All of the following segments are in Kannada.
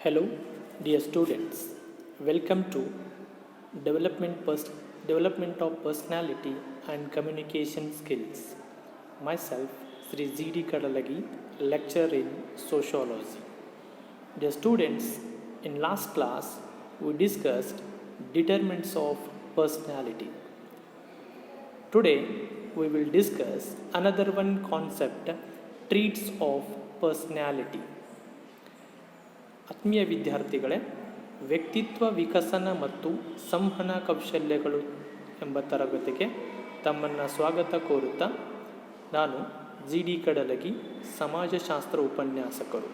Hello, dear students. Welcome to Development of Personality and Communication Skills. Myself, Sri Z.D. Kadalagi, lecturer in Sociology. Dear students, in last class, we discussed determinants of personality. Today, we will discuss another one concept, traits of personality. ಆತ್ಮೀಯ ವಿದ್ಯಾರ್ಥಿಗಳೇ, ವ್ಯಕ್ತಿತ್ವ ವಿಕಸನ ಮತ್ತು ಸಂವಹನ ಕೌಶಲ್ಯಗಳು ಎಂಬ ತರಗತಿಗೆ ತಮ್ಮನ್ನು ಸ್ವಾಗತ ಕೋರುತ್ತಾ ನಾನು ಜಿ.ಡಿ. ಕಡಲಗಿ, ಸಮಾಜಶಾಸ್ತ್ರ ಉಪನ್ಯಾಸಕರು.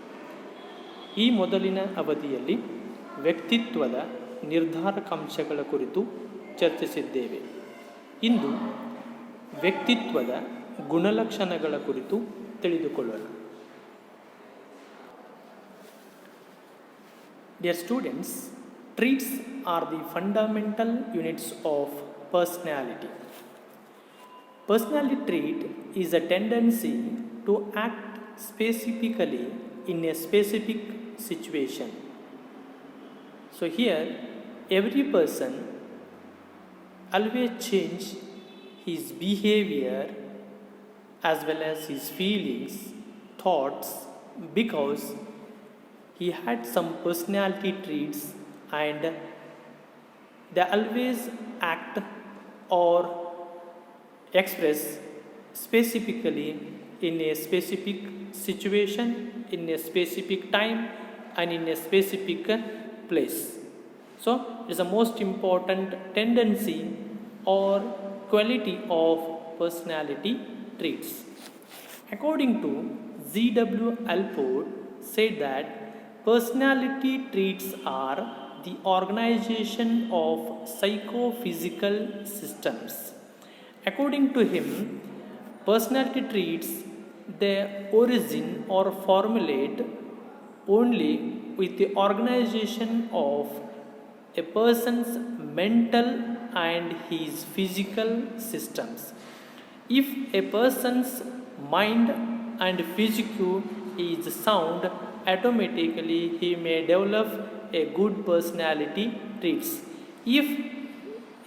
ಈ ಮೊದಲಿನ ಅವಧಿಯಲ್ಲಿ ವ್ಯಕ್ತಿತ್ವದ ನಿರ್ಧಾರಕಾಂಶಗಳ ಕುರಿತು ಚರ್ಚಿಸಿದ್ದೇವೆ. ಇಂದು ವ್ಯಕ್ತಿತ್ವದ ಗುಣಲಕ್ಷಣಗಳ ಕುರಿತು ತಿಳಿದುಕೊಳ್ಳೋಣ. Dear students, traits are the fundamental units of personality. Personality trait is a tendency to act specifically in a specific situation. So here, every person always change his behavior as well as his feelings, thoughts, because he had some personality traits and they always act or express specifically in a specific situation, in a specific time and in a specific place. So it is the most important tendency or quality of personality traits. According to Z.W. Alport said that personality traits are the organization of psychophysical systems. According to him, personality traits they origin or formulate only with the organization of a person's mental and his physical systems. If a person's mind and physique is sound, automatically he may develop a good personality traits. If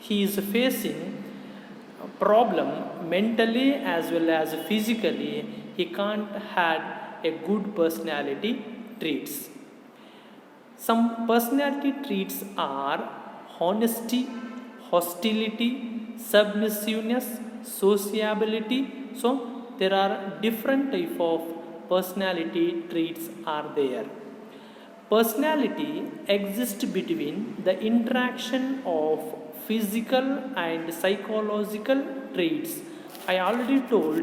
he is facing a problem mentally as well as physically, he can't have a good personality traits. Some personality traits are honesty, hostility, submissiveness, sociability. So there are different type of personality traits are there. Personality exists between the interaction of physical and psychological traits. I already told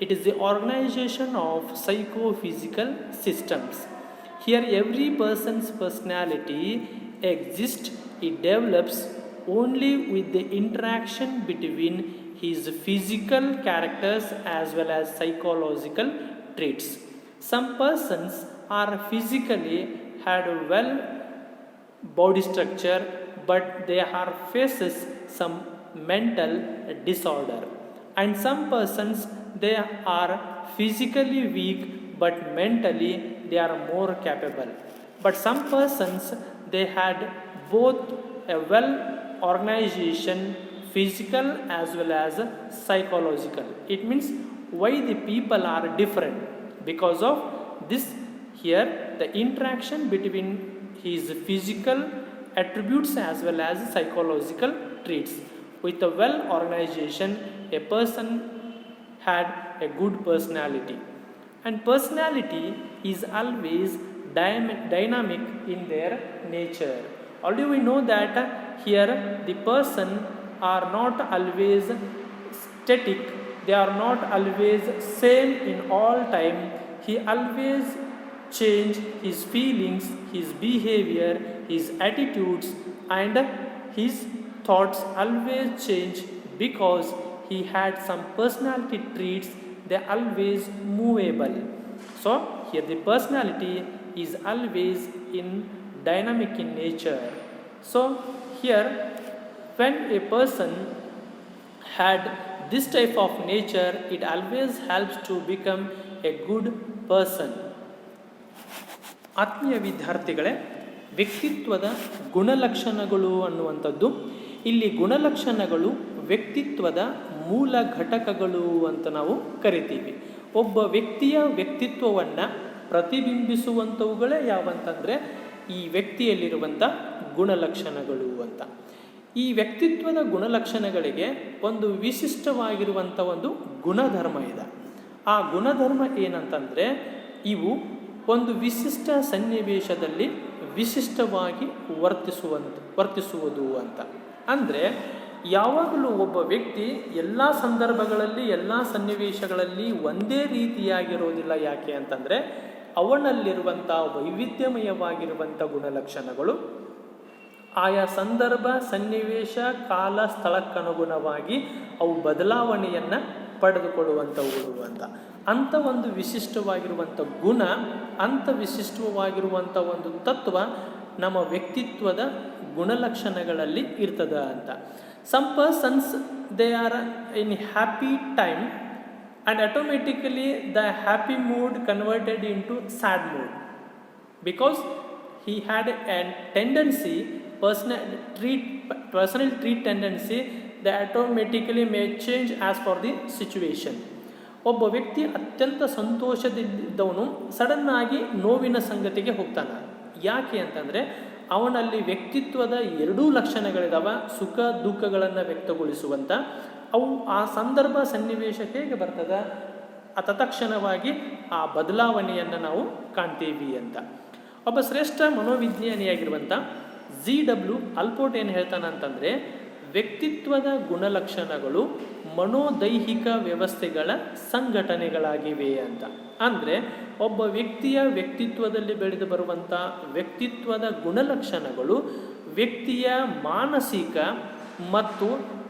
it is the organization of psychophysical systems. Here every person's personality exists, it develops only with the interaction between his physical characters as well as psychological traits. Some persons are physically had a well body structure, but they are faces some mental disorder. And some persons they are physically weak, but mentally they are more capable. But some persons they had both a well organization, physical as well as psychological. It means why the people are different? Because of this here the interaction between his physical attributes as well as psychological traits. With a well organization, a person had a good personality. And personality is always dynamic in their nature. Already we know that here the person are not always static, they are not always same in all time. He always change his feelings, his behavior, his attitudes and his thoughts always change because he had some personality traits, they are always movable. So here the personality is always in dynamic in nature. So here when a person had this type of nature, it always helps to become a good person. ಆತ್ಮೀಯ ವಿದ್ಯಾರ್ಥಿಗಳೇ, ವ್ಯಕ್ತಿತ್ವದ ಗುಣಲಕ್ಷಣಗಳು ಅನ್ನುವಂಥದ್ದು, ಇಲ್ಲಿ ಗುಣಲಕ್ಷಣಗಳು ವ್ಯಕ್ತಿತ್ವದ ಮೂಲ ಘಟಕಗಳು ಅಂತ ನಾವು ಕರಿತೀವಿ. ಒಬ್ಬ ವ್ಯಕ್ತಿಯ ವ್ಯಕ್ತಿತ್ವವನ್ನು ಪ್ರತಿಬಿಂಬಿಸುವಂಥವುಗಳೇ ಯಾವಂತಂದರೆ ಈ ವ್ಯಕ್ತಿಯಲ್ಲಿರುವಂಥ ಗುಣಲಕ್ಷಣಗಳು ಅಂತ. ಈ ವ್ಯಕ್ತಿತ್ವದ ಗುಣಲಕ್ಷಣಗಳಿಗೆ ಒಂದು ವಿಶಿಷ್ಟವಾಗಿರುವಂಥ ಒಂದು ಗುಣಧರ್ಮ ಇದೆ. ಆ ಗುಣಧರ್ಮ ಏನಂತಂದರೆ ಇವು ಒಂದು ವಿಶಿಷ್ಟ ಸನ್ನಿವೇಶದಲ್ಲಿ ವಿಶಿಷ್ಟವಾಗಿ ವರ್ತಿಸುವುದು ಅಂತ. ಅಂದರೆ ಯಾವಾಗಲೂ ಒಬ್ಬ ವ್ಯಕ್ತಿ ಎಲ್ಲ ಸಂದರ್ಭಗಳಲ್ಲಿ ಎಲ್ಲ ಸನ್ನಿವೇಶಗಳಲ್ಲಿ ಒಂದೇ ರೀತಿಯಾಗಿರೋದಿಲ್ಲ. ಯಾಕೆ ಅಂತಂದರೆ ಅವನಲ್ಲಿರುವಂಥ ವೈವಿಧ್ಯಮಯವಾಗಿರುವಂಥ ಗುಣಲಕ್ಷಣಗಳು ಆಯಾ ಸಂದರ್ಭ ಸನ್ನಿವೇಶ ಕಾಲ ಸ್ಥಳಕ್ಕನುಗುಣವಾಗಿ ಅವು ಬದಲಾವಣೆಯನ್ನು ಪಡೆದುಕೊಳ್ಳುವಂಥವುಗಳು ಅಂತ. ಅಂಥ ಒಂದು ವಿಶಿಷ್ಟವಾಗಿರುವಂಥ ಗುಣ, ಅಂಥ ವಿಶಿಷ್ಟವಾಗಿರುವಂಥ ಒಂದು ತತ್ವ ನಮ್ಮ ವ್ಯಕ್ತಿತ್ವದ ಗುಣಲಕ್ಷಣಗಳಲ್ಲಿ ಇರ್ತದ ಅಂತ. Some persons they are in happy time and automatically the happy mood converted into sad mood because he had a tendency, personal trait tendency that automatically may change as per the situation. ಒಬ್ಬ ವ್ಯಕ್ತಿ ಅತ್ಯಂತ ಸಂತೋಷದಿದ್ದವನು ಸಡನ್ ಆಗಿ ನೋವಿನ ಸಂಗತಿಗೆ ಹೋಗ್ತಾನೆ. ಯಾಕೆ ಅಂತಂದರೆ ಅವನಲ್ಲಿ ವ್ಯಕ್ತಿತ್ವದ ಎರಡೂ ಲಕ್ಷಣಗಳಿದಾವೆ, ಸುಖ ದುಃಖಗಳನ್ನು ವ್ಯಕ್ತಗೊಳಿಸುವಂಥ. ಅವು ಆ ಸಂದರ್ಭ ಸನ್ನಿವೇಶ ಹೇಗೆ ಬರ್ತದೆ ತತ್ಕ್ಷಣವಾಗಿ ಆ ಬದಲಾವಣೆಯನ್ನು ನಾವು ಕಾಣ್ತೀವಿ ಅಂತ. ಒಬ್ಬ ಶ್ರೇಷ್ಠ ಮನೋವಿಜ್ಞಾನಿಯಾಗಿರುವಂಥ ZW ಅಲ್ಪೋರ್ಟ್ ಏನು ಹೇಳ್ತಾನೆ ಅಂತಂದರೆ, ವ್ಯಕ್ತಿತ್ವದ ಗುಣಲಕ್ಷಣಗಳು ಮನೋದೈಹಿಕ ವ್ಯವಸ್ಥೆಗಳ ಸಂಘಟನೆಗಳಾಗಿವೆ ಅಂತ. ಅಂದರೆ ಒಬ್ಬ ವ್ಯಕ್ತಿಯ ವ್ಯಕ್ತಿತ್ವದಲ್ಲಿ ಬೆಳೆದು ಬರುವಂಥ ವ್ಯಕ್ತಿತ್ವದ ಗುಣಲಕ್ಷಣಗಳು ವ್ಯಕ್ತಿಯ ಮಾನಸಿಕ ಮತ್ತು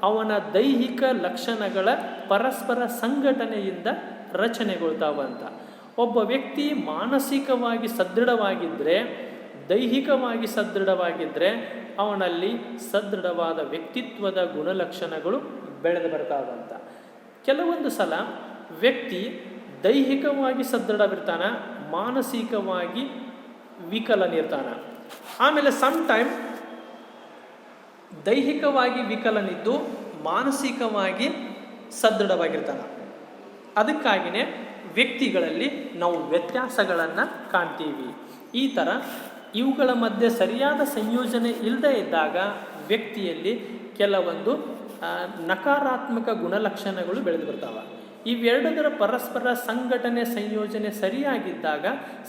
ಅವನ ದೈಹಿಕ ಲಕ್ಷಣಗಳ ಪರಸ್ಪರ ಸಂಘಟನೆಯಿಂದ ರಚನೆಗೊಳ್ತಾವಂತ. ಒಬ್ಬ ವ್ಯಕ್ತಿ ಮಾನಸಿಕವಾಗಿ ಸದೃಢವಾಗಿದ್ದರೆ, ದೈಹಿಕವಾಗಿ ಸದೃಢವಾಗಿದ್ದರೆ ಅವನಲ್ಲಿ ಸದೃಢವಾದ ವ್ಯಕ್ತಿತ್ವದ ಗುಣಲಕ್ಷಣಗಳು ಬೆಳೆದು ಬರ್ತಾವಂತ. ಕೆಲವೊಂದು ಸಲ ವ್ಯಕ್ತಿ ದೈಹಿಕವಾಗಿ ಸದೃಢವಿರ್ತಾನೆ, ಮಾನಸಿಕವಾಗಿ ವಿಕಲನಿರ್ತಾನೆ. ಆಮೇಲೆ ಸಮ್ ಟೈಮ್ ದೈಹಿಕವಾಗಿ ವಿಕಲನಿದ್ದು ಮಾನಸಿಕವಾಗಿ ಸದೃಢವಾಗಿರ್ತಾನೆ. ಅದಕ್ಕಾಗಿಯೇ ವ್ಯಕ್ತಿಗಳಲ್ಲಿ ನಾವು ವ್ಯತ್ಯಾಸಗಳನ್ನು ಕಾಣ್ತೀವಿ. ಈ ಥರ ಇವುಗಳ ಮಧ್ಯೆ ಸರಿಯಾದ ಸಂಯೋಜನೆ ಇಲ್ಲದೇ ಇದ್ದಾಗ ವ್ಯಕ್ತಿಯಲ್ಲಿ ಕೆಲವೊಂದು ನಕಾರಾತ್ಮಕ ಗುಣಲಕ್ಷಣಗಳು ಬೆಳೆದು ಬರ್ತಾವೆ. ಇವೆರಡರ ಪರಸ್ಪರ ಸಂಘಟನೆ ಸಂಯೋಜನೆ ಸರಿಯಾಗಿದ್ದಾಗ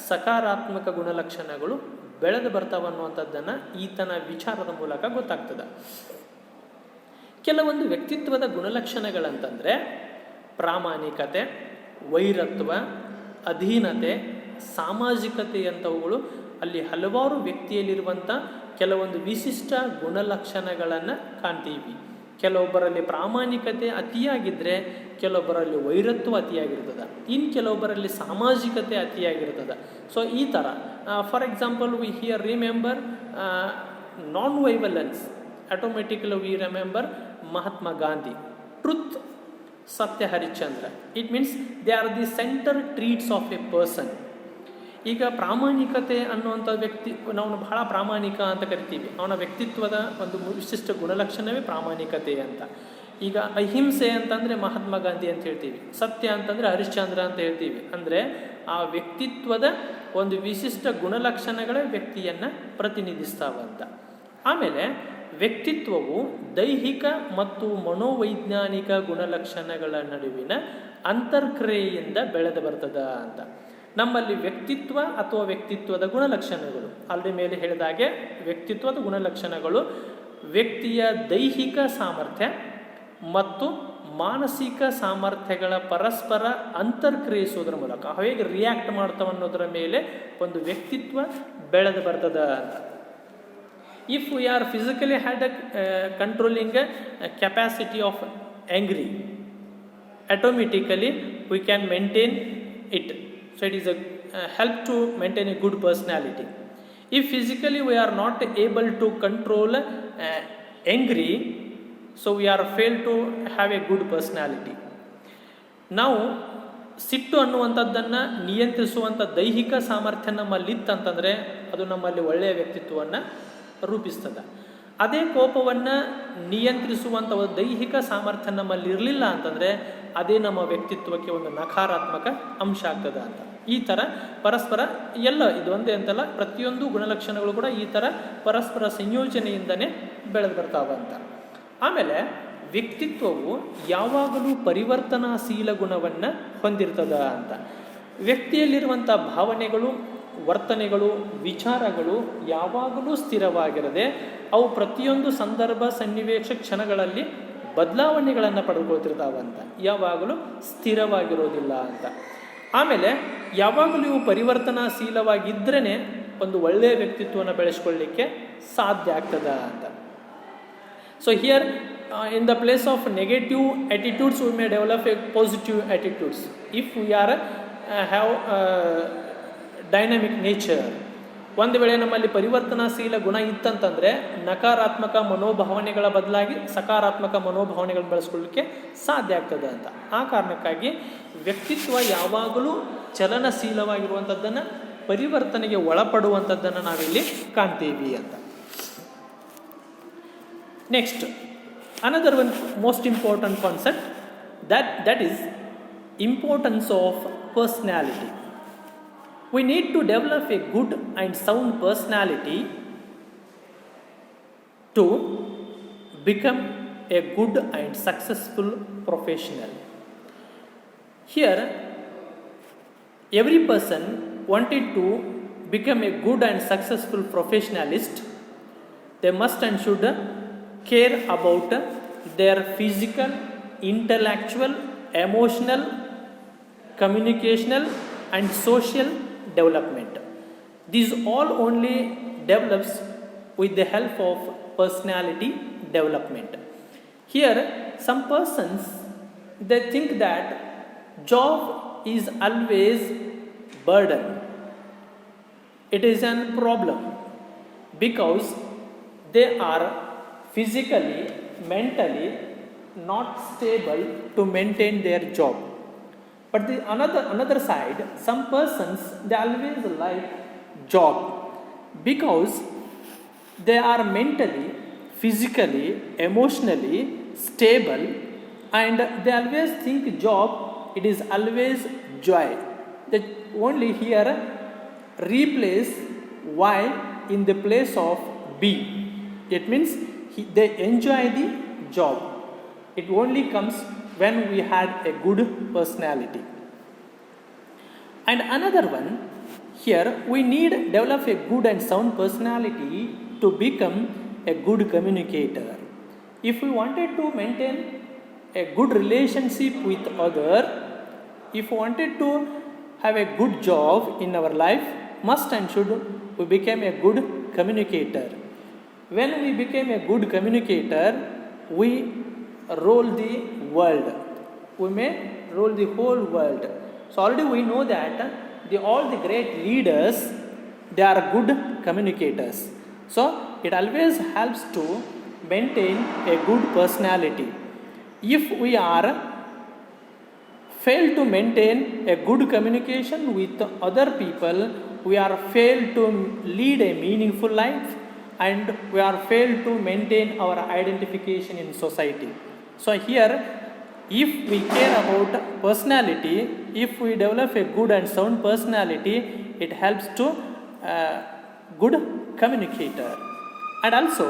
ಸಕಾರಾತ್ಮಕ ಗುಣಲಕ್ಷಣಗಳು ಬೆಳೆದು ಬರ್ತಾವ ಅನ್ನುವಂಥದ್ದನ್ನು ಈತನ ವಿಚಾರದ ಮೂಲಕ ಗೊತ್ತಾಗ್ತದೆ. ಕೆಲವೊಂದು ವ್ಯಕ್ತಿತ್ವದ ಗುಣಲಕ್ಷಣಗಳಂತಂದರೆ ಪ್ರಾಮಾಣಿಕತೆ, ವೈರತ್ವ, ಅಧೀನತೆ, ಸಾಮಾಜಿಕತೆ ಅಂಥವುಗಳು ಅಲ್ಲಿ ಹಲವಾರು ವ್ಯಕ್ತಿಯಲ್ಲಿರುವಂಥ ಕೆಲವೊಂದು ವಿಶಿಷ್ಟ ಗುಣಲಕ್ಷಣಗಳನ್ನು ಕಾಣ್ತೀವಿ. ಕೆಲವೊಬ್ಬರಲ್ಲಿ ಪ್ರಾಮಾಣಿಕತೆ ಅತಿಯಾಗಿದ್ದರೆ ಕೆಲವೊಬ್ಬರಲ್ಲಿ ವೈರತ್ವ ಅತಿಯಾಗಿರ್ತದೆ, ಇನ್ನು ಕೆಲವೊಬ್ಬರಲ್ಲಿ ಸಾಮಾಜಿಕತೆ ಅತಿಯಾಗಿರ್ತದೆ. ಸೊ ಈ ಥರ for example we here remember non violence, automatically we remember Mahatma Gandhi, truth, Satya Harishchandra. It means they are the centre traits of a person. ಈಗ ಪ್ರಾಮಾಣಿಕತೆ ಅನ್ನುವಂಥ ವ್ಯಕ್ತಿ, ನಾವು ಬಹಳ ಪ್ರಾಮಾಣಿಕ ಅಂತ ಕರಿತೀವಿ. ಅವನ ವ್ಯಕ್ತಿತ್ವದ ಒಂದು ವಿಶಿಷ್ಟ ಗುಣಲಕ್ಷಣವೇ ಪ್ರಾಮಾಣಿಕತೆ ಅಂತ. ಈಗ ಅಹಿಂಸೆ ಅಂತಂದರೆ ಮಹಾತ್ಮ ಗಾಂಧಿ ಅಂತ ಹೇಳ್ತೀವಿ, ಸತ್ಯ ಅಂತಂದರೆ ಹರಿಶ್ಚಂದ್ರ ಅಂತ ಹೇಳ್ತೀವಿ. ಅಂದರೆ ಆ ವ್ಯಕ್ತಿತ್ವದ ಒಂದು ವಿಶಿಷ್ಟ ಗುಣಲಕ್ಷಣಗಳೇ ವ್ಯಕ್ತಿಯನ್ನು ಪ್ರತಿನಿಧಿಸ್ತಾವಂತ. ಆಮೇಲೆ ವ್ಯಕ್ತಿತ್ವವು ದೈಹಿಕ ಮತ್ತು ಮನೋವೈಜ್ಞಾನಿಕ ಗುಣಲಕ್ಷಣಗಳ ನಡುವಿನ ಅಂತರ್ಕ್ರಿಯೆಯಿಂದ ಬೆಳೆದು ಬರ್ತದ ಅಂತ. ನಮ್ಮಲ್ಲಿ ವ್ಯಕ್ತಿತ್ವ ಅಥವಾ ವ್ಯಕ್ತಿತ್ವದ ಗುಣಲಕ್ಷಣಗಳು ಆಲ್ರೆಡಿ ಮೇಲೆ ಹೇಳಿದಾಗೆ ವ್ಯಕ್ತಿತ್ವದ ಗುಣಲಕ್ಷಣಗಳು ವ್ಯಕ್ತಿಯ ದೈಹಿಕ ಸಾಮರ್ಥ್ಯ ಮತ್ತು ಮಾನಸಿಕ ಸಾಮರ್ಥ್ಯಗಳ ಪರಸ್ಪರ ಅಂತರ್ಕ್ರಿಯಿಸುವುದರ ಮೂಲಕ ಹೇಗೆ ರಿಯಾಕ್ಟ್ ಮಾಡ್ತಾವ ಅನ್ನೋದರ ಮೇಲೆ ಒಂದು ವ್ಯಕ್ತಿತ್ವ ಬೆಳೆದು ಬರ್ತದ ಅಂತ. If we are physically had controlling capacity of angry, automatically we can maintain it. So it is a help to maintain a good personality. If physically we are not able to control angry, so we are failed to have a good personality. Now ಸಿಟ್ಟು ಅನ್ನುವಂಥದ್ದನ್ನು ನಿಯಂತ್ರಿಸುವಂಥ ದೈಹಿಕ ಸಾಮರ್ಥ್ಯ ನಮ್ಮಲ್ಲಿತ್ತಂತಂದರೆ ಅದು ನಮ್ಮಲ್ಲಿ ಒಳ್ಳೆಯ ವ್ಯಕ್ತಿತ್ವವನ್ನು ರೂಪಿಸ್ತದೆ. ಅದೇ ಕೋಪವನ್ನು ನಿಯಂತ್ರಿಸುವಂಥ ಒಂದು ದೈಹಿಕ ಸಾಮರ್ಥ್ಯ ನಮ್ಮಲ್ಲಿ ಇರಲಿಲ್ಲ ಅಂತಂದರೆ ಅದೇ ನಮ್ಮ ವ್ಯಕ್ತಿತ್ವಕ್ಕೆ ಒಂದು ನಕಾರಾತ್ಮಕ ಅಂಶ ಆಗ್ತದೆ ಅಂತ. ಈ ಥರ ಪರಸ್ಪರ ಎಲ್ಲ ಇದು ಒಂದೇ ಅಂತಲ್ಲ, ಪ್ರತಿಯೊಂದು ಗುಣಲಕ್ಷಣಗಳು ಕೂಡ ಈ ಥರ ಪರಸ್ಪರ ಸಂಯೋಜನೆಯಿಂದನೇ ಬೆಳೆದು ಬರ್ತಾವೆ ಅಂತ. ಆಮೇಲೆ ವ್ಯಕ್ತಿತ್ವವು ಯಾವಾಗಲೂ ಪರಿವರ್ತನಾಶೀಲ ಗುಣವನ್ನು ಹೊಂದಿರ್ತದ ಅಂತ. ವ್ಯಕ್ತಿಯಲ್ಲಿರುವಂಥ ಭಾವನೆಗಳು, ವರ್ತನೆಗಳು, ವಿಚಾರಗಳು ಯಾವಾಗಲೂ ಸ್ಥಿರವಾಗಿರದೆ ಅವು ಪ್ರತಿಯೊಂದು ಸಂದರ್ಭ, ಸನ್ನಿವೇಶ, ಕ್ಷಣಗಳಲ್ಲಿ ಬದಲಾವಣೆಗಳನ್ನು ಪಡೆದುಕೊಳ್ತಿರ್ತಾವಂತ, ಯಾವಾಗಲೂ ಸ್ಥಿರವಾಗಿರೋದಿಲ್ಲ ಅಂತ. ಆಮೇಲೆ ಯಾವಾಗಲೂ ಇವು ಪರಿವರ್ತನಾಶೀಲವಾಗಿದ್ರೇ ಒಂದು ಒಳ್ಳೆಯ ವ್ಯಕ್ತಿತ್ವವನ್ನು ಬೆಳೆಸ್ಕೊಳ್ಳಿಕ್ಕೆ ಸಾಧ್ಯ ಆಗ್ತದ ಅಂತ. So here in the place of negative attitudes we may develop a positive attitudes if we are have dynamic nature. ಒಂದು ವೇಳೆ ನಮ್ಮಲ್ಲಿ ಪರಿವರ್ತನಾಶೀಲ ಗುಣ ಇತ್ತಂತಂದರೆ ನಕಾರಾತ್ಮಕ ಮನೋಭಾವನೆಗಳ ಬದಲಾಗಿ ಸಕಾರಾತ್ಮಕ ಮನೋಭಾವನೆಗಳನ್ನು ಬೆಳೆಸ್ಕೊಳ್ಳಿಕ್ಕೆ ಸಾಧ್ಯ ಆಗ್ತದೆ ಅಂತ. ಆ ಕಾರಣಕ್ಕಾಗಿ ವ್ಯಕ್ತಿತ್ವ ಯಾವಾಗಲೂ ಚಲನಶೀಲವಾಗಿರುವಂಥದ್ದನ್ನು, ಪರಿವರ್ತನೆಗೆ ಒಳಪಡುವಂಥದ್ದನ್ನು ನಾವಿಲ್ಲಿ ಕಾಣ್ತೀವಿ ಅಂತ. Next, another one most important concept that is importance of personality. We need to develop a good and sound personality to become a good and successful professional. Here every person wanted to become a good and successful professionalist, they must and should care about their physical, intellectual, emotional, communicational and social development. These all only develops with the help of personality development. Here some persons they think that job is always burden. It is a problem because they are physically, mentally not stable to maintain their job. But the another side, some persons they always like job because they are mentally, physically, emotionally stable and they always think job it is always joy. They only here replace Y in the place of B. It means they enjoy the job. It only comes when we had a good personality. And another one, here we need develop a good and sound personality to become a good communicator. If we wanted to maintain a good relationship with other, if we wanted to have a good job in our life, must and should we become a good communicator. When we became a good communicator, we rule the world. We may rule the whole world. So already we know that all the great leaders, they are good communicators. So it always helps to maintain a good personality. If we are fail to maintain a good communication with other people, we are failed to lead a meaningful life and we are failed to maintain our identification in society. So here if we care about personality, if we develop a good and sound personality, it helps to good communicator and also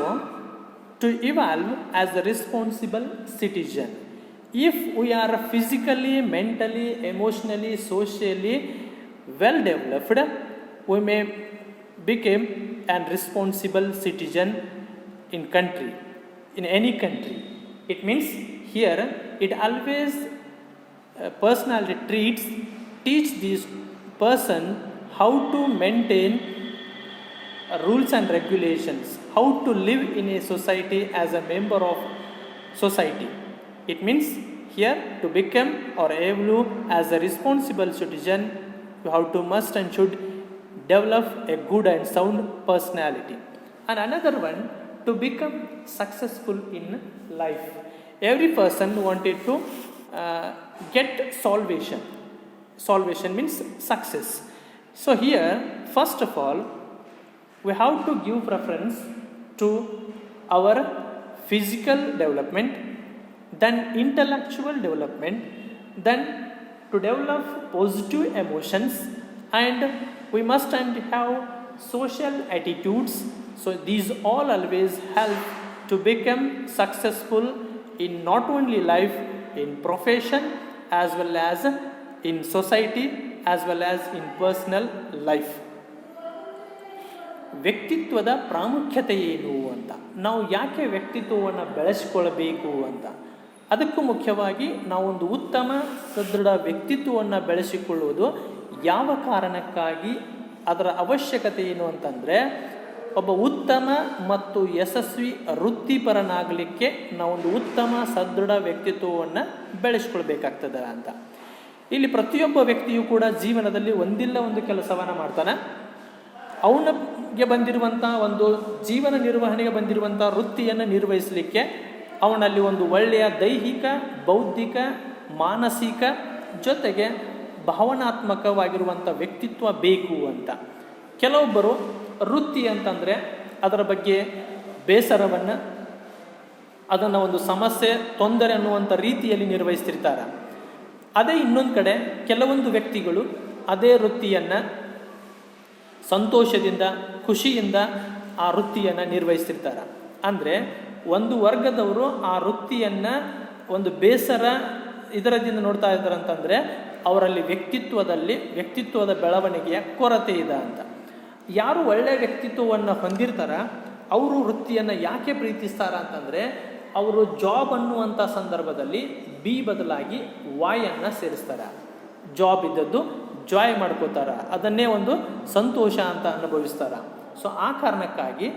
to evolve as a responsible citizen. If we are physically, mentally, emotionally, socially well developed, we may become a responsible citizen in country, in any country. It means here it always personality traits teach this person how to maintain rules and regulations, how to live in a society as a member of society. It means here to become or able as a responsible citizen, you have to must and should develop a good and sound personality. And another one, to become successful in life. Every person wanted to get salvation. Solvation means success. So here, first of all, we have to give preference to our physical development, then intellectual development, then to develop positive emotions, and we must have social attitudes. So these all always help to become successful in not only life, in profession, as well as in society, as well as in personal life. ವ್ಯಕ್ತಿತ್ವದ ಪ್ರಾಮುಖ್ಯತೆ ಏನು ಅಂತ, ನಾವು ಯಾಕೆ ವ್ಯಕ್ತಿತ್ವವನ್ನು ಬೆಳೆಸಿಕೊಳ್ಳಬೇಕು ಅಂತ, ಅದಕ್ಕೂ ಮುಖ್ಯವಾಗಿ ನಾವೊಂದು ಉತ್ತಮ ಸದೃಢ ವ್ಯಕ್ತಿತ್ವವನ್ನು ಬೆಳೆಸಿಕೊಳ್ಳುವುದು ಯಾವ ಕಾರಣಕ್ಕಾಗಿ, ಅದರ ಅವಶ್ಯಕತೆ ಏನು ಅಂತಂದರೆ, ಒಬ್ಬ ಉತ್ತಮ ಮತ್ತು ಯಶಸ್ವಿ ವೃತ್ತಿಪರನಾಗಲಿಕ್ಕೆ ನಾವೊಂದು ಉತ್ತಮ ಸದೃಢ ವ್ಯಕ್ತಿತ್ವವನ್ನು ಬೆಳೆಸ್ಕೊಳ್ಬೇಕಾಗ್ತದೆ ಅಂತ. ಇಲ್ಲಿ ಪ್ರತಿಯೊಬ್ಬ ವ್ಯಕ್ತಿಯು ಕೂಡ ಜೀವನದಲ್ಲಿ ಒಂದಿಲ್ಲ ಒಂದು ಕೆಲಸವನ್ನು ಮಾಡ್ತಾನೆ. ಅವನಿಗೆ ಬಂದಿರುವಂಥ ಒಂದು ಜೀವನ ನಿರ್ವಹಣೆಗೆ ಬಂದಿರುವಂಥ ವೃತ್ತಿಯನ್ನು ನಿರ್ವಹಿಸಲಿಕ್ಕೆ ಅವನಲ್ಲಿ ಒಂದು ಒಳ್ಳೆಯ ದೈಹಿಕ, ಬೌದ್ಧಿಕ, ಮಾನಸಿಕ ಜೊತೆಗೆ ಭಾವನಾತ್ಮಕವಾಗಿರುವಂಥ ವ್ಯಕ್ತಿತ್ವ ಬೇಕು ಅಂತ. ಕೆಲವೊಬ್ಬರು ವೃತ್ತಿ ಅಂತಂದರೆ ಅದರ ಬಗ್ಗೆ ಬೇಸರವನ್ನು, ಅದನ್ನು ಒಂದು ಸಮಸ್ಯೆ, ತೊಂದರೆ ಅನ್ನುವಂಥ ರೀತಿಯಲ್ಲಿ ನಿರ್ವಹಿಸ್ತಿರ್ತಾರೆ. ಅದೇ ಇನ್ನೊಂದು ಕಡೆ ಕೆಲವೊಂದು ವ್ಯಕ್ತಿಗಳು ಅದೇ ವೃತ್ತಿಯನ್ನು ಸಂತೋಷದಿಂದ, ಖುಷಿಯಿಂದ ಆ ವೃತ್ತಿಯನ್ನು ನಿರ್ವಹಿಸ್ತಿರ್ತಾರೆ. ಅಂದರೆ ಒಂದು ವರ್ಗದವರು ಆ ವೃತ್ತಿಯನ್ನು ಒಂದು ಬೇಸರ ಇದರದಿಂದ ನೋಡ್ತಾ ಇದ್ದಾರೆ ಅಂತಂದರೆ ಅವರಲ್ಲಿ ವ್ಯಕ್ತಿತ್ವದ ಬೆಳವಣಿಗೆಯ ಕೊರತೆ ಇದೆ ಅಂತ. ಯಾರು ಒಳ್ಳೆಯ ವ್ಯಕ್ತಿತ್ವವನ್ನು ಹೊಂದಿರ್ತಾರ ಅವರು ವೃತ್ತಿಯನ್ನು ಯಾಕೆ ಪ್ರೀತಿಸ್ತಾರ ಅಂತಂದರೆ, ಅವರು ಜಾಬ್ ಅನ್ನುವಂಥ ಸಂದರ್ಭದಲ್ಲಿ ಬಿ ಬದಲಾಗಿ ವಾಯನ್ನು ಸೇರಿಸ್ತಾರೆ. ಜಾಬ್ ಇದ್ದದ್ದು ಜಾಯ್ ಮಾಡ್ಕೋತಾರ, ಅದನ್ನೇ ಒಂದು ಸಂತೋಷ ಅಂತ ಅನುಭವಿಸ್ತಾರ. ಸೊ ಆ ಕಾರಣಕ್ಕಾಗಿ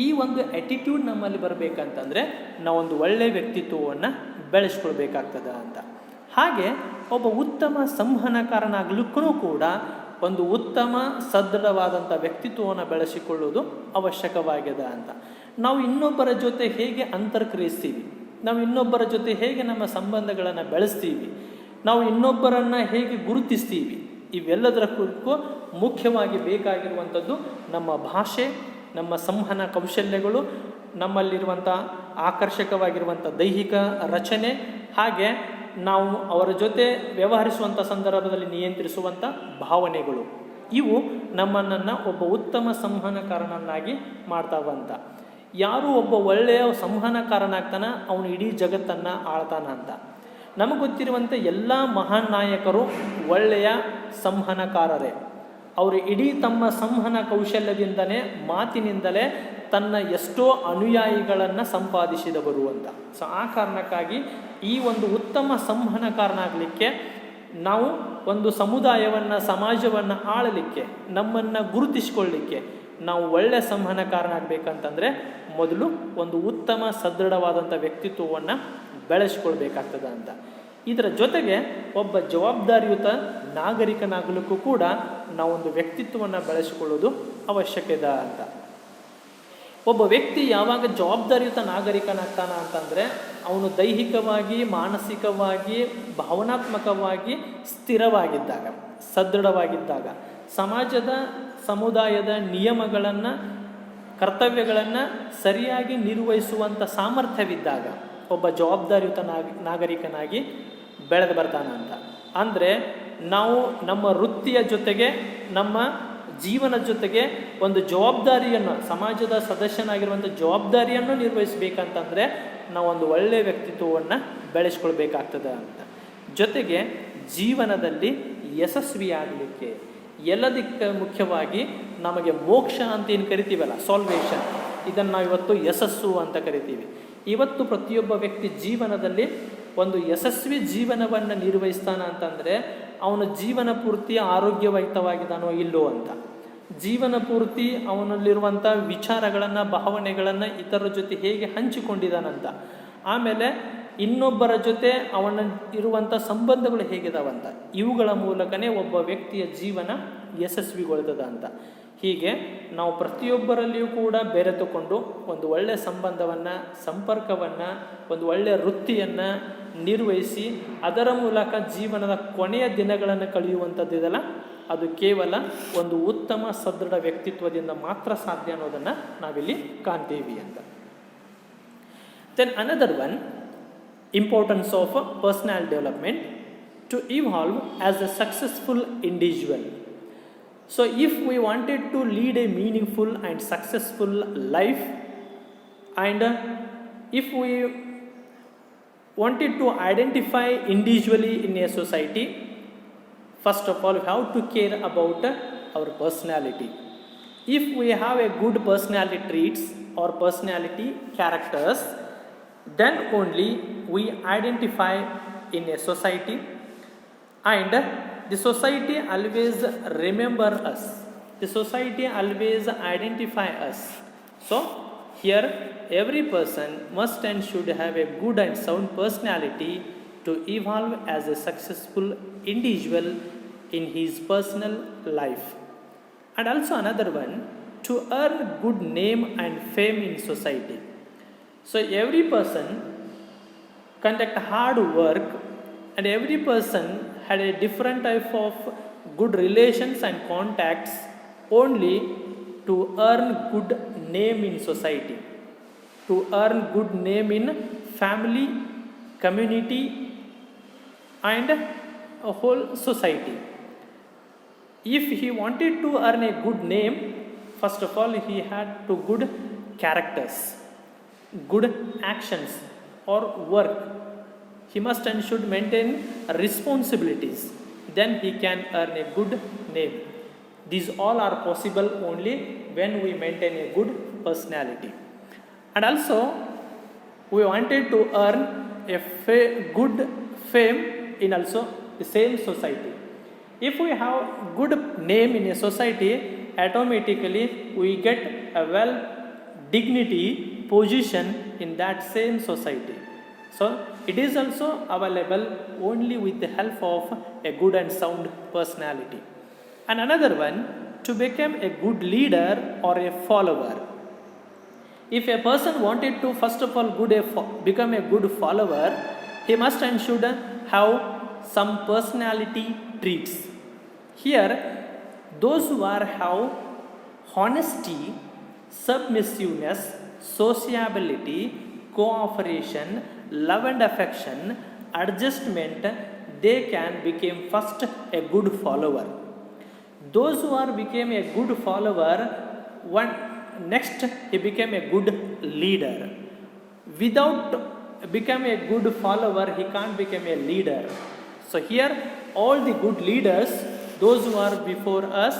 ಈ ಒಂದು ಆ್ಯಟಿಟ್ಯೂಡ್ ನಮ್ಮಲ್ಲಿ ಬರಬೇಕಂತಂದರೆ ನಾವೊಂದು ಒಳ್ಳೆಯ ವ್ಯಕ್ತಿತ್ವವನ್ನು ಬೆಳೆಸ್ಕೊಳ್ಬೇಕಾಗ್ತದೆ ಅಂತ. ಹಾಗೆ ಒಬ್ಬ ಉತ್ತಮ ಸಂವಹನಕಾರನಾಗಲಿಕ್ಕೂ ಕೂಡ ಒಂದು ಉತ್ತಮ ಸದೃಢವಾದಂಥ ವ್ಯಕ್ತಿತ್ವವನ್ನು ಬೆಳೆಸಿಕೊಳ್ಳುವುದು ಅವಶ್ಯಕವಾಗಿದೆ ಅಂತ. ನಾವು ಇನ್ನೊಬ್ಬರ ಜೊತೆ ಹೇಗೆ ಅಂತರ್ಕ್ರಿಯಿಸ್ತೀವಿ, ನಾವು ಇನ್ನೊಬ್ಬರ ಜೊತೆ ಹೇಗೆ ನಮ್ಮ ಸಂಬಂಧಗಳನ್ನು ಬೆಳೆಸ್ತೀವಿ, ನಾವು ಇನ್ನೊಬ್ಬರನ್ನು ಹೇಗೆ ಗುರುತಿಸ್ತೀವಿ, ಇವೆಲ್ಲದರ ಕುರಿತು ಮುಖ್ಯವಾಗಿ ಬೇಕಾಗಿರುವಂಥದ್ದು ನಮ್ಮ ಭಾಷೆ, ನಮ್ಮ ಸಂವಹನ ಕೌಶಲ್ಯಗಳು, ನಮ್ಮಲ್ಲಿರುವಂಥ ಆಕರ್ಷಕವಾಗಿರುವಂಥ ದೈಹಿಕ ರಚನೆ, ಹಾಗೆ ನಾವು ಅವರ ಜೊತೆ ವ್ಯವಹರಿಸುವಂಥ ಸಂದರ್ಭದಲ್ಲಿ ನಿಯಂತ್ರಿಸುವಂಥ ಭಾವನೆಗಳು. ಇವು ನಮ್ಮನ್ನು ಒಬ್ಬ ಉತ್ತಮ ಸಂವಹನಕಾರನನ್ನಾಗಿ ಮಾಡ್ತಾವಂತ. ಯಾರು ಒಬ್ಬ ಒಳ್ಳೆಯ ಸಂವಹನಕಾರನಾಗ್ತಾನ ಅವನು ಇಡೀ ಜಗತ್ತನ್ನು ಆಳ್ತಾನ ಅಂತ. ನಮಗೆ ಗೊತ್ತಿರುವಂತೆ ಎಲ್ಲ ಮಹಾನ್ ನಾಯಕರು ಒಳ್ಳೆಯ ಸಂವಹನಕಾರರೇ. ಅವರು ಇಡೀ ತಮ್ಮ ಸಂವಹನ ಕೌಶಲ್ಯದಿಂದಲೇ, ಮಾತಿನಿಂದಲೇ ತನ್ನ ಎಷ್ಟೋ ಅನುಯಾಯಿಗಳನ್ನು ಸಂಪಾದಿಸಿದವರು ಅಂತ. ಸೊ ಆ ಕಾರಣಕ್ಕಾಗಿ ಈ ಒಂದು ಉತ್ತಮ ಸಂವಹನಕಾರನಾಗಲಿಕ್ಕೆ, ನಾವು ಒಂದು ಸಮುದಾಯವನ್ನು, ಸಮಾಜವನ್ನು ಆಳಲಿಕ್ಕೆ, ನಮ್ಮನ್ನು ಗುರುತಿಸಿಕೊಳ್ಳಲಿಕ್ಕೆ ನಾವು ಒಳ್ಳೆಯ ಸಂವಹನಕಾರನಾಗಬೇಕಂತಂದರೆ ಮೊದಲು ಒಂದು ಉತ್ತಮ ಸದೃಢವಾದಂಥ ವ್ಯಕ್ತಿತ್ವವನ್ನು ಬೆಳೆಸ್ಕೊಳ್ಬೇಕಾಗ್ತದೆ ಅಂತ. ಇದರ ಜೊತೆಗೆ ಒಬ್ಬ ಜವಾಬ್ದಾರಿಯುತ ನಾಗರಿಕನಾಗಲಿಕ್ಕೂ ಕೂಡ ನಾವೊಂದು ವ್ಯಕ್ತಿತ್ವವನ್ನು ಬೆಳೆಸಿಕೊಳ್ಳೋದು ಅವಶ್ಯಕತೆ ಅಂತ. ಒಬ್ಬ ವ್ಯಕ್ತಿ ಯಾವಾಗ ಜವಾಬ್ದಾರಿಯುತ ನಾಗರಿಕನಾಗ್ತಾನ ಅಂತಂದರೆ ಅವನು ದೈಹಿಕವಾಗಿ, ಮಾನಸಿಕವಾಗಿ, ಭಾವನಾತ್ಮಕವಾಗಿ ಸ್ಥಿರವಾಗಿದ್ದಾಗ, ಸದೃಢವಾಗಿದ್ದಾಗ, ಸಮಾಜದ, ಸಮುದಾಯದ ನಿಯಮಗಳನ್ನು, ಕರ್ತವ್ಯಗಳನ್ನು ಸರಿಯಾಗಿ ನಿರ್ವಹಿಸುವಂಥ ಸಾಮರ್ಥ್ಯವಿದ್ದಾಗ ಒಬ್ಬ ಜವಾಬ್ದಾರಿಯುತ ನಾಗರಿಕನಾಗಿ ಬೆಳೆದು ಬರ್ತಾನಂತ. ಅಂದರೆ ನಾವು ನಮ್ಮ ವೃತ್ತಿಯ ಜೊತೆಗೆ, ನಮ್ಮ ಜೀವನದ ಜೊತೆಗೆ ಒಂದು ಜವಾಬ್ದಾರಿಯನ್ನು, ಸಮಾಜದ ಸದಸ್ಯನಾಗಿರುವಂಥ ಜವಾಬ್ದಾರಿಯನ್ನು ನಿರ್ವಹಿಸಬೇಕಂತಂದರೆ ನಾವೊಂದು ಒಳ್ಳೆಯ ವ್ಯಕ್ತಿತ್ವವನ್ನು ಬೆಳೆಸ್ಕೊಳ್ಬೇಕಾಗ್ತದೆ ಅಂತ. ಜೊತೆಗೆ ಜೀವನದಲ್ಲಿ ಯಶಸ್ವಿಯಾಗಲಿಕ್ಕೆ ಎಲ್ಲದಕ್ಕೆ ಮುಖ್ಯವಾಗಿ ನಮಗೆ ಮೋಕ್ಷ ಅಂತ ಏನು ಕರಿತೀವಲ್ಲ, ಸಾಲ್ವೇಷನ್, ಇದನ್ನು ನಾವು ಇವತ್ತು ಯಶಸ್ಸು ಅಂತ ಕರಿತೀವಿ. ಇವತ್ತು ಪ್ರತಿಯೊಬ್ಬ ವ್ಯಕ್ತಿ ಜೀವನದಲ್ಲಿ ಒಂದು ಯಶಸ್ವಿ ಜೀವನವನ್ನು ನಿರ್ವಹಿಸ್ತಾನ ಅಂತಂದರೆ ಅವನ ಜೀವನ ಪೂರ್ತಿ ಆರೋಗ್ಯಯುತವಾಗಿದ್ದಾನೋ ಇಲ್ಲೋ ಅಂತ. ಜೀವನ ಪೂರ್ತಿ ಅವನಲ್ಲಿರುವಂಥ ವಿಚಾರಗಳನ್ನು, ಭಾವನೆಗಳನ್ನು ಇತರರ ಜೊತೆ ಹೇಗೆ ಹಂಚಿಕೊಂಡಿದ್ದಾನಂತ, ಆಮೇಲೆ ಇನ್ನೊಬ್ಬರ ಜೊತೆ ಅವನ ಇರುವಂಥ ಸಂಬಂಧಗಳು ಹೇಗಿದಾವಂತ, ಇವುಗಳ ಮೂಲಕನೇ ಒಬ್ಬ ವ್ಯಕ್ತಿಯ ಜೀವನ ಯಶಸ್ವಿಗೊಳ್ತದ ಅಂತ. ಹೀಗೆ ನಾವು ಪ್ರತಿಯೊಬ್ಬರಲ್ಲಿಯೂ ಕೂಡ ಬೆರೆತುಕೊಂಡು ಒಂದು ಒಳ್ಳೆಯ ಸಂಬಂಧವನ್ನು, ಸಂಪರ್ಕವನ್ನು, ಒಂದು ಒಳ್ಳೆಯ ವೃತ್ತಿಯನ್ನು ನಿರ್ವಹಿಸಿ ಅದರ ಮೂಲಕ ಜೀವನದ ಕೊನೆಯ ದಿನಗಳನ್ನು ಕಳೆಯುವಂಥದ್ದಿದೆಯಲ್ಲ, ಅದು ಕೇವಲ ಒಂದು ಉತ್ತಮ ಸದೃಢ ವ್ಯಕ್ತಿತ್ವದಿಂದ ಮಾತ್ರ ಸಾಧ್ಯ ಅನ್ನೋದನ್ನು ನಾವಿಲ್ಲಿ ಕಾಣ್ತೀವಿ ಅಂತ. Then another one, importance of personal development to evolve as a successful individual. So if we wanted to lead a meaningful and successful life, and if we wanted to identify individually in a society, first of all we have to care about our personality. If we have a good personality traits or personality characters, then only we identify in a society, and the society always remember us. The society always identify us. So here every person must and should have a good and sound personality to evolve as a successful individual in his personal life. And also another one, to earn good name and fame in society. So every person conduct hard work, and every person had a different type of good relations and contacts only to earn good name in society, to earn good name in family, community, and a whole society. If he wanted to earn a good name, first of all he had to good characters, good actions or work. He must and should maintain responsibilities. Then he can earn a good name. These all are possible only when we maintain a good personality. And also, we wanted to earn a good fame in also the same society. If we have good name in a society, automatically we get a well dignity position in that same society. So it is also available only with the help of a good and sound personality. And another one, to become a good leader or a follower. If a person wanted to first of all become a good follower, he must and should have some personality traits. Here, those who have honesty, submissiveness, sociability, cooperation, love and affection, adjustment, they can become first a good follower. Those who became a good follower, next he became a good leader. Without becoming a good follower, he can't become a leader. So here all the good leaders, those who are before us,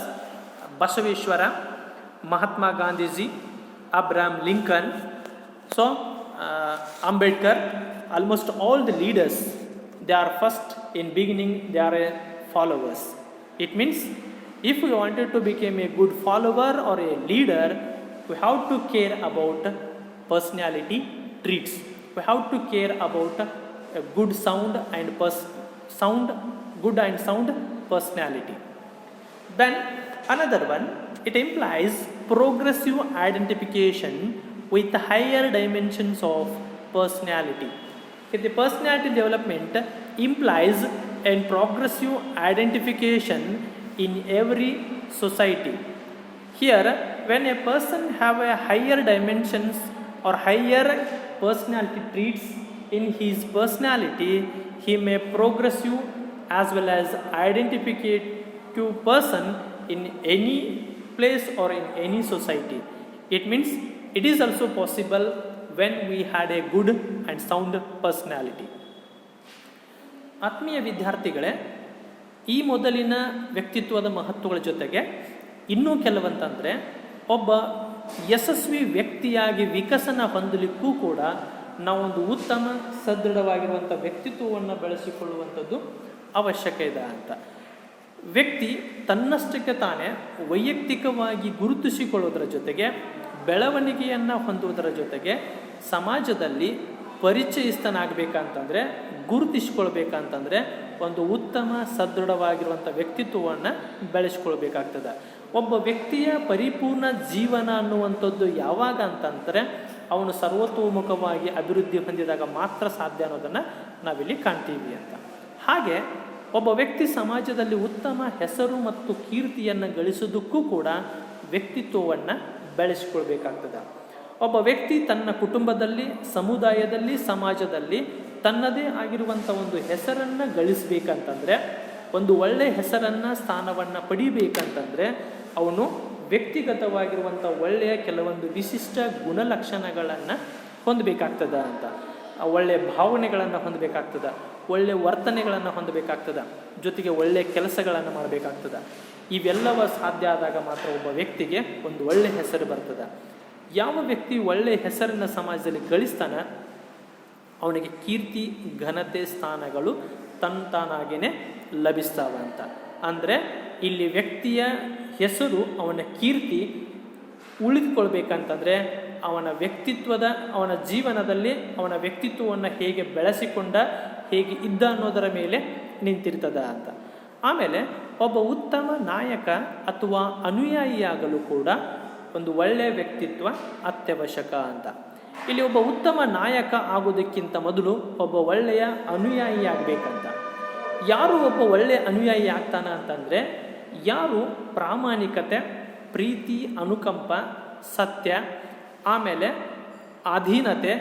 Basaveshwara, Mahatma Gandhiji, Abraham Lincoln, so Ambedkar, almost all the leaders, they are first in beginning, they are followers. It means if we wanted to become a good follower or a leader, we have to care about personality traits. We have to care about a good sound and good and sound personality. Then another one, it implies progressive identification with higher dimensions of personality. The personality development implies a progressive identification in every society. Here, when a person have a higher dimensions or higher personality traits in his personality, he may progressive as well as identificative person in any place or in any society. It means it is also possible when we had a good and sound personality. ಆತ್ಮೀಯ ವಿದ್ಯಾರ್ಥಿಗಳೇ, ಈ ಮೊದಲಿನ ವ್ಯಕ್ತಿತ್ವದ ಮಹತ್ವಗಳ ಜೊತೆಗೆ ಇನ್ನೂ ಕೆಲವಂತಂದರೆ ಒಬ್ಬ ಯಶಸ್ವಿ ವ್ಯಕ್ತಿಯಾಗಿ ವಿಕಸನ ಹೊಂದಲಿಕ್ಕೂ ಕೂಡ ನಾವೊಂದು ಉತ್ತಮ ಸದೃಢವಾಗಿರುವಂಥ ವ್ಯಕ್ತಿತ್ವವನ್ನು ಬೆಳೆಸಿಕೊಳ್ಳುವಂಥದ್ದು ಅವಶ್ಯಕ ಇದೆ ಅಂತ. ವ್ಯಕ್ತಿ ತನ್ನಷ್ಟಕ್ಕೆ ತಾನೇ ವೈಯಕ್ತಿಕವಾಗಿ ಗುರುತಿಸಿಕೊಳ್ಳುವುದರ ಜೊತೆಗೆ ಬೆಳವಣಿಗೆಯನ್ನು ಹೊಂದುವುದರ ಜೊತೆಗೆ ಸಮಾಜದಲ್ಲಿ ಪರಿಚಯಿಸ್ತನಾಗಬೇಕಂತಂದರೆ, ಗುರುತಿಸಿಕೊಳ್ಬೇಕಂತಂದರೆ ಒಂದು ಉತ್ತಮ ಸದೃಢವಾಗಿರುವಂಥ ವ್ಯಕ್ತಿತ್ವವನ್ನು ಬೆಳೆಸ್ಕೊಳ್ಬೇಕಾಗ್ತದೆ. ಒಬ್ಬ ವ್ಯಕ್ತಿಯ ಪರಿಪೂರ್ಣ ಜೀವನ ಅನ್ನುವಂಥದ್ದು ಯಾವಾಗ ಅಂತಂದರೆ ಅವನು ಸರ್ವತೋಮುಖವಾಗಿ ಅಭಿವೃದ್ಧಿ ಹೊಂದಿದಾಗ ಮಾತ್ರ ಸಾಧ್ಯ ಅನ್ನೋದನ್ನು ನಾವಿಲ್ಲಿ ಕಾಣ್ತೀವಿ ಅಂತ. ಹಾಗೆ ಒಬ್ಬ ವ್ಯಕ್ತಿ ಸಮಾಜದಲ್ಲಿ ಉತ್ತಮ ಹೆಸರು ಮತ್ತು ಕೀರ್ತಿಯನ್ನು ಗಳಿಸೋದಕ್ಕೂ ಕೂಡ ವ್ಯಕ್ತಿತ್ವವನ್ನು ಬೆಳೆಸಿಕೊಳ್ಬೇಕಾಗ್ತದೆ. ಒಬ್ಬ ವ್ಯಕ್ತಿ ತನ್ನ ಕುಟುಂಬದಲ್ಲಿ, ಸಮುದಾಯದಲ್ಲಿ, ಸಮಾಜದಲ್ಲಿ ತನ್ನದೇ ಆಗಿರುವಂಥ ಒಂದು ಹೆಸರನ್ನು ಗಳಿಸಬೇಕಂತಂದರೆ, ಒಂದು ಒಳ್ಳೆಯ ಹೆಸರನ್ನು, ಸ್ಥಾನವನ್ನು ಪಡಿಬೇಕಂತಂದರೆ ಅವನು ವ್ಯಕ್ತಿಗತವಾಗಿರುವಂಥ ಒಳ್ಳೆಯ ಕೆಲವೊಂದು ವಿಶಿಷ್ಟ ಗುಣಲಕ್ಷಣಗಳನ್ನು ಹೊಂದಬೇಕಾಗ್ತದೆ ಅಂತ. ಒಳ್ಳೆಯ ಭಾವನೆಗಳನ್ನು ಹೊಂದಬೇಕಾಗ್ತದೆ, ಒಳ್ಳೆಯ ವರ್ತನೆಗಳನ್ನು ಹೊಂದಬೇಕಾಗ್ತದೆ, ಜೊತೆಗೆ ಒಳ್ಳೆಯ ಕೆಲಸಗಳನ್ನು ಮಾಡಬೇಕಾಗ್ತದೆ. ಇವೆಲ್ಲವ ಸಾಧ್ಯ ಆದಾಗ ಮಾತ್ರ ಒಬ್ಬ ವ್ಯಕ್ತಿಗೆ ಒಂದು ಒಳ್ಳೆಯ ಹೆಸರು ಬರ್ತದೆ. ಯಾವ ವ್ಯಕ್ತಿ ಒಳ್ಳೆಯ ಹೆಸರನ್ನು ಸಮಾಜದಲ್ಲಿ ಗಳಿಸ್ತಾನೆ ಅವನಿಗೆ ಕೀರ್ತಿ, ಘನತೆ, ಸ್ಥಾನಗಳು ತಾನಾಗೇ ಲಭಿಸ್ತಾವಂತ. ಅಂದರೆ ಇಲ್ಲಿ ವ್ಯಕ್ತಿಯ ಹೆಸರು, ಅವನ ಕೀರ್ತಿ ಉಳಿದುಕೊಳ್ಬೇಕಂತಂದರೆ ಅವನ ಜೀವನದಲ್ಲಿ ಅವನ ವ್ಯಕ್ತಿತ್ವವನ್ನು ಹೇಗೆ ಬೆಳೆಸಿಕೊಂಡ, ಹೇಗೆ ಇದ್ದ ಅನ್ನೋದರ ಮೇಲೆ ನಿಂತಿರ್ತದ ಅಂತ. ಆಮೇಲೆ ಒಬ್ಬ ಉತ್ತಮ ನಾಯಕ ಅಥವಾ ಅನುಯಾಯಿಯಾಗಲು ಕೂಡ ಒಂದು ಒಳ್ಳೆಯ ವ್ಯಕ್ತಿತ್ವ ಅತ್ಯವಶ್ಯಕ ಅಂತ. ಇಲ್ಲಿ ಒಬ್ಬ ಉತ್ತಮ ನಾಯಕ ಆಗೋದಕ್ಕಿಂತ ಮೊದಲು ಒಬ್ಬ ಒಳ್ಳೆಯ ಅನುಯಾಯಿ ಆಗಬೇಕಂತ. ಯಾರು ಒಬ್ಬ ಒಳ್ಳೆಯ ಅನುಯಾಯಿ ಆಗ್ತಾನ ಅಂತಂದರೆ, ಯಾರು ಪ್ರಾಮಾಣಿಕತೆ, ಪ್ರೀತಿ, ಅನುಕಂಪ, ಸತ್ಯ, ಆಮೇಲೆ ಅಧೀನತೆ,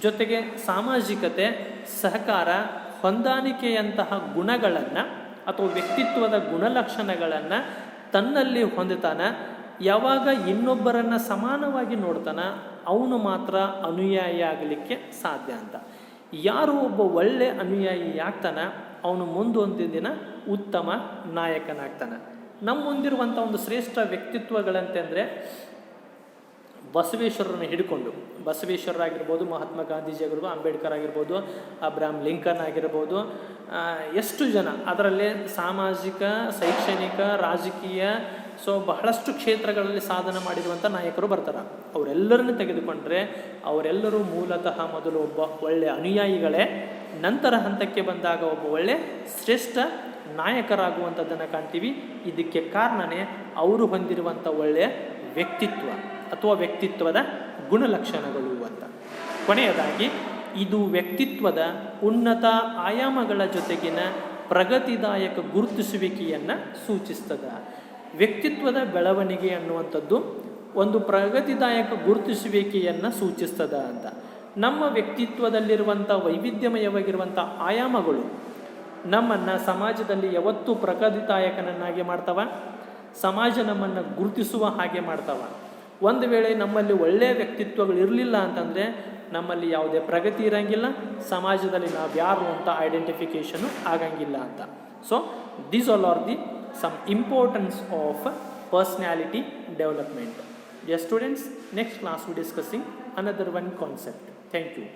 ಜೊತೆಗೆ ಸಾಮಾಜಿಕತೆ, ಸಹಕಾರ, ಹೊಂದಾಣಿಕೆಯಂತಹ ಗುಣಗಳನ್ನು ಅಥವಾ ವ್ಯಕ್ತಿತ್ವದ ಗುಣಲಕ್ಷಣಗಳನ್ನು ತನ್ನಲ್ಲಿ ಹೊಂದುತ್ತಾನೆ, ಯಾವಾಗ ಇನ್ನೊಬ್ಬರನ್ನು ಸಮಾನವಾಗಿ ನೋಡ್ತಾನೆ ಅವನು ಮಾತ್ರ ಅನುಯಾಯಿ ಆಗಲಿಕ್ಕೆ ಸಾಧ್ಯ ಅಂತ. ಯಾರು ಒಬ್ಬ ಒಳ್ಳೆ ಅನುಯಾಯಿ ಆಗ್ತಾನೆ ಅವನು ಮುಂದೊಂದು ದಿನ ಉತ್ತಮ ನಾಯಕನಾಗ್ತಾನೆ. ನಮ್ಮ ಮುಂದಿರುವಂಥ ಒಂದು ಶ್ರೇಷ್ಠ ವ್ಯಕ್ತಿತ್ವಗಳಂತಂದರೆ ಬಸವೇಶ್ವರರನ್ನು ಹಿಡ್ಕೊಂಡು, ಬಸವೇಶ್ವರರಾಗಿರ್ಬೋದು, ಮಹಾತ್ಮ ಗಾಂಧೀಜಿ ಆಗಿರ್ಬೋದು, ಅಂಬೇಡ್ಕರ್ ಆಗಿರ್ಬೋದು, ಅಬ್ರಹಾಂ ಲಿಂಕನ್ ಆಗಿರ್ಬೋದು, ಎಷ್ಟು ಜನ ಅದರಲ್ಲಿ ಸಾಮಾಜಿಕ, ಶೈಕ್ಷಣಿಕ, ರಾಜಕೀಯ, ಬಹಳಷ್ಟು ಕ್ಷೇತ್ರಗಳಲ್ಲಿ ಸಾಧನೆ ಮಾಡಿರುವಂಥ ನಾಯಕರು ಬರ್ತಾರೆ. ಅವರೆಲ್ಲರನ್ನು ತೆಗೆದುಕೊಂಡ್ರೆ ಅವರೆಲ್ಲರೂ ಮೂಲತಃ ಮೊದಲು ಒಬ್ಬ ಒಳ್ಳೆಯ ಅನುಯಾಯಿಗಳೇ. ನಂತರ ಹಂತಕ್ಕೆ ಬಂದಾಗ ಒಬ್ಬ ಒಳ್ಳೆ ಶ್ರೇಷ್ಠ ನಾಯಕರಾಗುವಂಥದ್ದನ್ನು ಕಾಣ್ತೀವಿ. ಇದಕ್ಕೆ ಕಾರಣನೇ ಅವರು ಹೊಂದಿರುವಂಥ ಒಳ್ಳೆಯ ವ್ಯಕ್ತಿತ್ವ ಅಥವಾ ವ್ಯಕ್ತಿತ್ವದ ಗುಣಲಕ್ಷಣಗಳು ಅಂತ. ಕೊನೆಯದಾಗಿ ಇದು ವ್ಯಕ್ತಿತ್ವದ ಉನ್ನತ ಆಯಾಮಗಳ ಜೊತೆಗಿನ ಪ್ರಗತಿದಾಯಕ ಗುರುತಿಸುವಿಕೆಯನ್ನು ಸೂಚಿಸ್ತದೆ. ವ್ಯಕ್ತಿತ್ವದ ಬೆಳವಣಿಗೆ ಅನ್ನುವಂಥದ್ದು ಒಂದು ಪ್ರಗತಿದಾಯಕ ಗುರುತಿಸುವಿಕೆಯನ್ನು ಸೂಚಿಸ್ತದ ಅಂತ. ನಮ್ಮ ವ್ಯಕ್ತಿತ್ವದಲ್ಲಿರುವಂಥ ವೈವಿಧ್ಯಮಯವಾಗಿರುವಂಥ ಆಯಾಮಗಳು ನಮ್ಮನ್ನು ಸಮಾಜದಲ್ಲಿ ಯಾವತ್ತೂ ಪ್ರಗತಿದಾಯಕನನ್ನಾಗಿ ಮಾಡ್ತವೆ. ಸಮಾಜ ನಮ್ಮನ್ನು ಗುರುತಿಸುವ ಹಾಗೆ ಮಾಡ್ತವೆ. ಒಂದು ವೇಳೆ ನಮ್ಮಲ್ಲಿ ಒಳ್ಳೆಯ ವ್ಯಕ್ತಿತ್ವಗಳು ಇರಲಿಲ್ಲ ಅಂತಂದರೆ ನಮ್ಮಲ್ಲಿ ಯಾವುದೇ ಪ್ರಗತಿ ಇರಂಗಿಲ್ಲ, ಸಮಾಜದಲ್ಲಿ ನಾವು ಯಾರು ಅಂತ ಐಡೆಂಟಿಫಿಕೇಷನು ಆಗಂಗಿಲ್ಲ ಅಂತ. So these all are the some importance of personality development. Dear students, next class we discussing another one concept. Thank you.